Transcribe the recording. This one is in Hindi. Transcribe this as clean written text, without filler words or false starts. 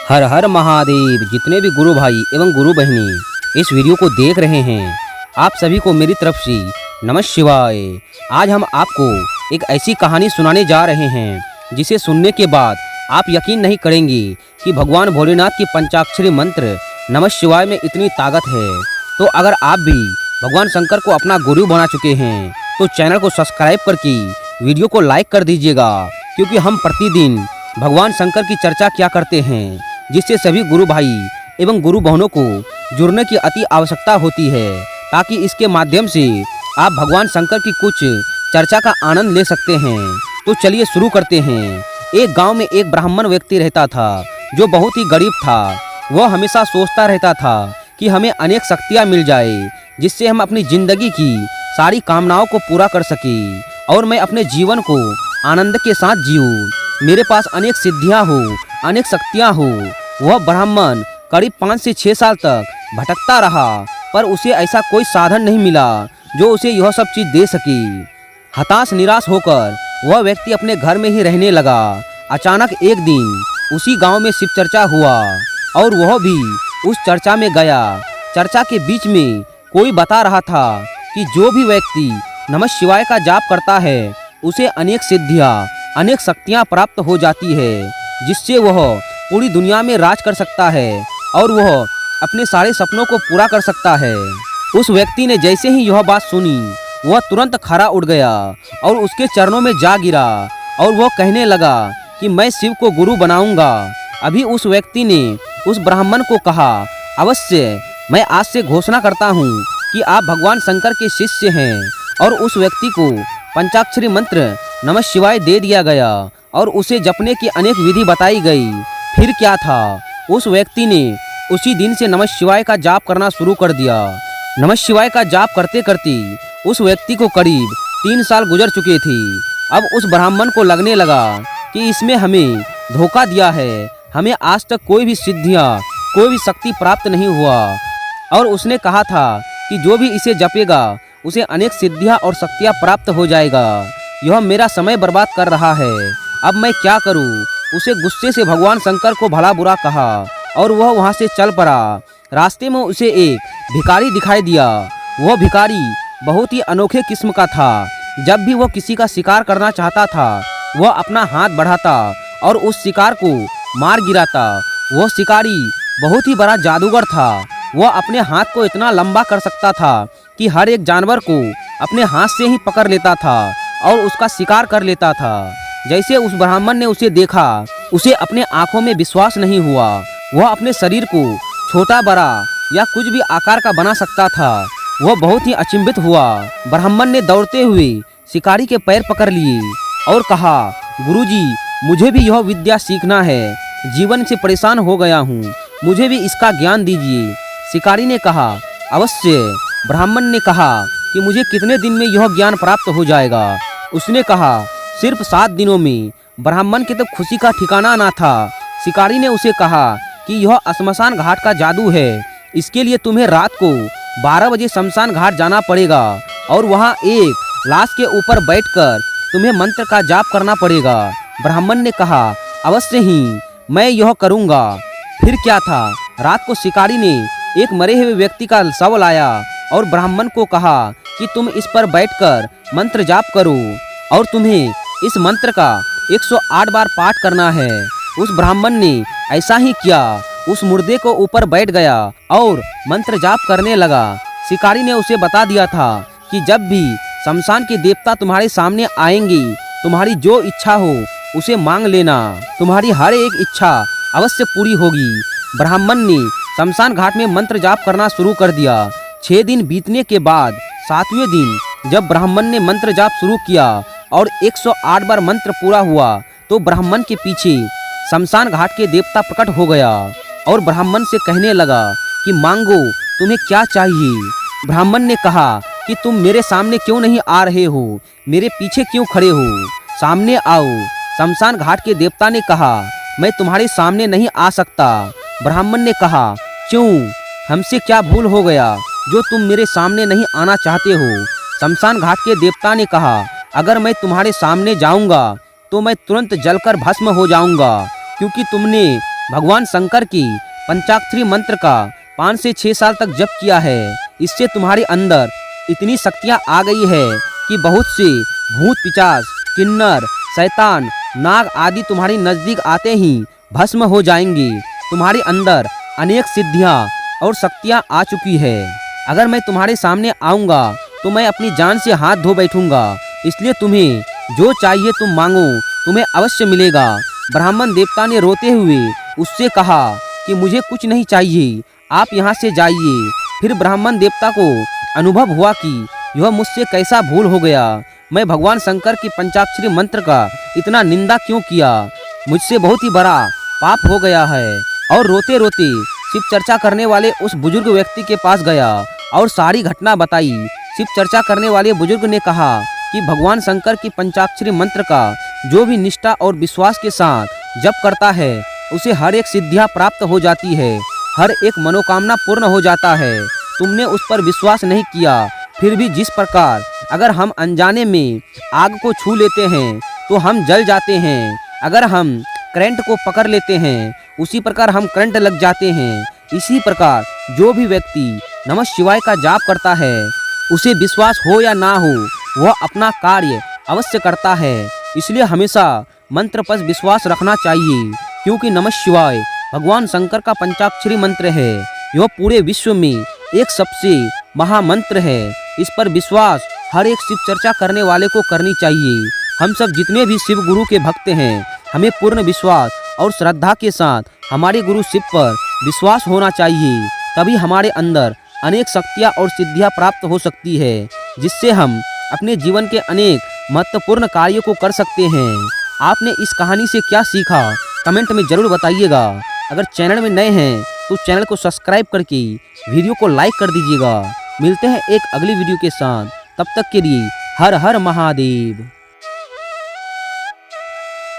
हर हर महादेव। जितने भी गुरु भाई एवं गुरु बहनी इस वीडियो को देख रहे हैं, आप सभी को मेरी तरफ से नमः शिवाय। आज हम आपको एक ऐसी कहानी सुनाने जा रहे हैं जिसे सुनने के बाद आप यकीन नहीं करेंगे कि भगवान भोलेनाथ की पंचाक्षरी मंत्र नमः शिवाय में इतनी ताकत है। तो अगर आप भी भगवान शंकर को अपना गुरु बना चुके हैं तो चैनल को सब्सक्राइब करके वीडियो को लाइक कर दीजिएगा, क्योंकि हम प्रतिदिन भगवान शंकर की चर्चा किया करते हैं, जिससे सभी गुरु भाई एवं गुरु बहनों को जुड़ने की अति आवश्यकता होती है, ताकि इसके माध्यम से आप भगवान शंकर की कुछ चर्चा का आनंद ले सकते हैं। तो चलिए शुरू करते हैं। एक गांव में एक ब्राह्मण व्यक्ति रहता था जो बहुत ही गरीब था। वह हमेशा सोचता रहता था कि हमें अनेक शक्तियाँ मिल जाए, जिससे हम अपनी जिंदगी की सारी कामनाओं को पूरा कर सके और मैं अपने जीवन को आनंद के साथ जीऊँ। मेरे पास अनेक सिद्धियाँ हो, अनेक शक्तियाँ हो। वह ब्राह्मण करीब 5 से 6 साल तक भटकता रहा, पर उसे ऐसा कोई साधन नहीं मिला जो उसे यह सब चीज़ दे सके। हताश निराश होकर वह व्यक्ति अपने घर में ही रहने लगा। अचानक एक दिन उसी गांव में शिव चर्चा हुआ और वह भी उस चर्चा में गया। चर्चा के बीच में कोई बता रहा था कि जो भी व्यक्ति नमः शिवाय का जाप करता है उसे अनेक सिद्धियाँ, अनेक शक्तियाँ प्राप्त हो जाती है, जिससे वह पूरी दुनिया में राज कर सकता है और वह अपने सारे सपनों को पूरा कर सकता है। उस व्यक्ति ने जैसे ही यह बात सुनी, वह तुरंत खड़ा उठ गया और उसके चरणों में जा गिरा और वह कहने लगा कि मैं शिव को गुरु बनाऊंगा। अभी उस व्यक्ति ने उस ब्राह्मण को कहा, अवश्य, मैं आज से घोषणा करता हूँ कि आप भगवान शंकर के शिष्य हैं। और उस व्यक्ति को पंचाक्षरी मंत्र नमः शिवाय दे दिया गया और उसे जपने की अनेक विधि बताई गई। फिर क्या था, उस व्यक्ति ने उसी दिन से नमः शिवाय का जाप करना शुरू कर दिया। नमः शिवाय का जाप करते करते उस व्यक्ति को करीब 3 साल गुजर चुके थे। अब उस ब्राह्मण को लगने लगा कि इसमें हमें धोखा दिया है, हमें आज तक कोई भी सिद्धियाँ, कोई भी शक्ति प्राप्त नहीं हुआ। और उसने कहा था कि जो भी इसे जपेगा उसे अनेक सिद्धियाँ और शक्तियाँ प्राप्त हो जाएगा। यह मेरा समय बर्बाद कर रहा है, अब मैं क्या करूँ। उसे गुस्से से भगवान शंकर को भला बुरा कहा और वह वहाँ से चल पड़ा। रास्ते में उसे एक भिखारी दिखाई दिया। वह भिखारी बहुत ही अनोखे किस्म का था। जब भी वह किसी का शिकार करना चाहता था, वह अपना हाथ बढ़ाता और उस शिकार को मार गिराता। वह शिकारी बहुत ही बड़ा जादूगर था। वह अपने हाथ को इतना लंबा कर सकता था कि हर एक जानवर को अपने हाथ से ही पकड़ लेता था और उसका शिकार कर लेता था। जैसे उस ब्राह्मण ने उसे देखा, उसे अपने आंखों में विश्वास नहीं हुआ। वह अपने शरीर को छोटा बड़ा या कुछ भी आकार का बना सकता था। वह बहुत ही अचंभित हुआ। ब्राह्मण ने दौड़ते हुए शिकारी के पैर पकड़ लिए और कहा, गुरुजी, मुझे भी यह विद्या सीखना है। जीवन से परेशान हो गया हूँ, मुझे भी इसका ज्ञान दीजिए। शिकारी ने कहा, अवश्य। ब्राह्मण ने कहा कि मुझे कितने दिन में यह ज्ञान प्राप्त हो जाएगा। उसने कहा, सिर्फ 7 दिनों में। ब्राह्मण की तो खुशी का ठिकाना ना था। शिकारी ने उसे कहा कि यह श्मशान घाट का जादू है, इसके लिए तुम्हें रात को 12 बजे श्मशान घाट जाना पड़ेगा और वहाँ एक लाश के ऊपर बैठकर तुम्हें मंत्र का जाप करना पड़ेगा। ब्राह्मण ने कहा, अवश्य ही, मैं यह करूँगा। फिर क्या था, रात को शिकारी ने एक मरे हुए व्यक्ति का शव लाया और ब्राह्मण को कहा कि तुम इस पर बैठकर मंत्र जाप करो और तुम्हें इस मंत्र का 108 बार पाठ करना है। उस ब्राह्मण ने ऐसा ही किया। उस मुर्दे को ऊपर बैठ गया और मंत्र जाप करने लगा। शिकारी ने उसे बता दिया था कि जब भी शमशान के देवता तुम्हारे सामने आएंगे, तुम्हारी जो इच्छा हो उसे मांग लेना, तुम्हारी हर एक इच्छा अवश्य पूरी होगी। ब्राह्मण ने शमशान घाट में मंत्र जाप करना शुरू कर दिया। 6 दिन बीतने के बाद 7वें दिन जब ब्राह्मण ने मंत्र जाप शुरू किया और 108 बार मंत्र पूरा हुआ, तो ब्राह्मण के पीछे शमशान घाट के देवता प्रकट हो गया और ब्राह्मण से कहने लगा कि मांगो, तुम्हें क्या चाहिए। ब्राह्मण ने कहा कि तुम मेरे सामने क्यों नहीं आ रहे हो, मेरे पीछे क्यों खड़े हो, सामने आओ। शमशान घाट के देवता ने कहा, मैं तुम्हारे सामने नहीं आ सकता। ब्राह्मण ने कहा, क्यों, हमसे क्या भूल हो गया जो तुम मेरे सामने नहीं आना चाहते हो। शमशान घाट के देवता ने कहा, अगर मैं तुम्हारे सामने जाऊंगा तो मैं तुरंत जलकर भस्म हो जाऊंगा, क्योंकि तुमने भगवान शंकर की पंचाक्षरी मंत्र का 5 से 6 साल तक जप किया है, इससे तुम्हारे अंदर इतनी शक्तियाँ आ गई है कि बहुत से भूत पिशाच, किन्नर, शैतान, नाग आदि तुम्हारे नजदीक आते ही भस्म हो जाएंगी। तुम्हारे अंदर अनेक सिद्धियाँ और शक्तियाँ आ चुकी है। अगर मैं तुम्हारे सामने आऊँगा तो मैं अपनी जान से हाथ धो बैठूंगा, इसलिए तुम्हें जो चाहिए तुम मांगो, तुम्हें अवश्य मिलेगा। ब्राह्मण देवता ने रोते हुए उससे कहा कि मुझे कुछ नहीं चाहिए, आप यहाँ से जाइए। फिर ब्राह्मण देवता को अनुभव हुआ कि यह मुझसे कैसा भूल हो गया, मैं भगवान शंकर की पंचाक्षरी मंत्र का इतना निंदा क्यों किया, मुझसे बहुत ही बड़ा पाप हो गया है। और रोते रोते शिव चर्चा करने वाले उस बुजुर्ग व्यक्ति के पास गया और सारी घटना बताई। शिव चर्चा करने वाले बुजुर्ग ने कहा कि भगवान शंकर की पंचाक्षरी मंत्र का जो भी निष्ठा और विश्वास के साथ जप करता है उसे हर एक सिद्धियां प्राप्त हो जाती है, हर एक मनोकामना पूर्ण हो जाता है। तुमने उस पर विश्वास नहीं किया, फिर भी जिस प्रकार अगर हम अनजाने में आग को छू लेते हैं तो हम जल जाते हैं, अगर हम करंट को पकड़ लेते हैं उसी प्रकार हम करंट लग जाते हैं। इसी प्रकार जो भी व्यक्ति नमः शिवाय का जाप करता है उसे विश्वास हो या ना हो वह अपना कार्य अवश्य करता है। इसलिए हमेशा मंत्र पर विश्वास रखना चाहिए, क्योंकि नमः शिवाय भगवान शंकर का पंचाक्षरी मंत्र है। यह पूरे विश्व में एक सबसे महामंत्र है। इस पर विश्वास हर एक शिव चर्चा करने वाले को करनी चाहिए। हम सब जितने भी शिव गुरु के भक्त हैं, हमें पूर्ण विश्वास और श्रद्धा के साथ हमारे गुरु शिव पर विश्वास होना चाहिए, तभी हमारे अंदर अनेक शक्तियाँ और सिद्धियाँ प्राप्त हो सकती है, जिससे हम अपने जीवन के अनेक महत्वपूर्ण कार्यों को कर सकते हैं। आपने इस कहानी से क्या सीखा कमेंट में ज़रूर बताइएगा। अगर चैनल में नए हैं तो चैनल को सब्सक्राइब करके वीडियो को लाइक कर दीजिएगा। मिलते हैं एक अगली वीडियो के साथ, तब तक के लिए हर हर महादेव।